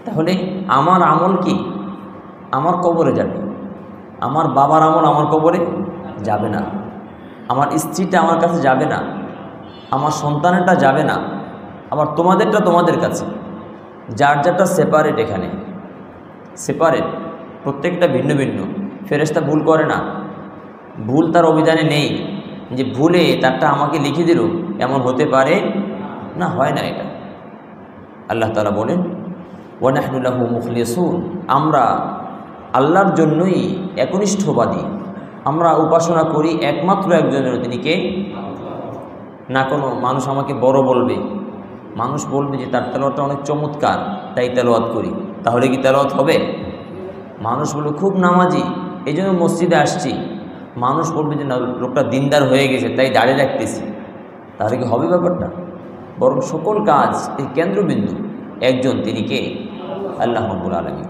তাহলে আমার আমল কি আমার কবরে যাবে, আমার বাবার আমল আমার কবরে যাবে না, আমার স্ত্রীটা আমার কাছে যাবে না, আমার সন্তানেরটা যাবে না, আবার তোমাদেরটা তোমাদের কাছে। যার যারটা সেপারেট, এখানে সেপারেট, প্রত্যেকটা ভিন্ন ভিন্ন। ফেরেশতা ভুল করে না, ভুল তার অভিধানে নেই যে ভুলে তারটা আমাকে লিখে দিল, এমন হতে পারে না, হয় না এটা। আল্লাহ তাআলা বলেন ওয়া নাহনু লাহু মুখলিসুন, আমরা আল্লাহর জন্যই একনিষ্ঠবাদী, আমরা উপাসনা করি একমাত্র একজনের, তিনি কে? না কোনো মানুষ আমাকে বড় বলবে, মানুষ বলবে যে তার তেলাওয়াতটা অনেক চমৎকার তাই তেলাওয়াত করি, তাহলে কি তেলাওয়াত হবে? মানুষ বলবে খুব নামাজি এই জন্য মসজিদে আসছি, মানুষ বলবে যে না লোকটা দিনদার হয়ে গেছে তাই দাঁড়িয়ে রাখতেছি, তাহলে কি হবে ব্যাপারটা? বরং সকল কাজ এই কেন্দ্রবিন্দু একজন, তিনি কে? আল্লাহ রাব্বুল আলামিন।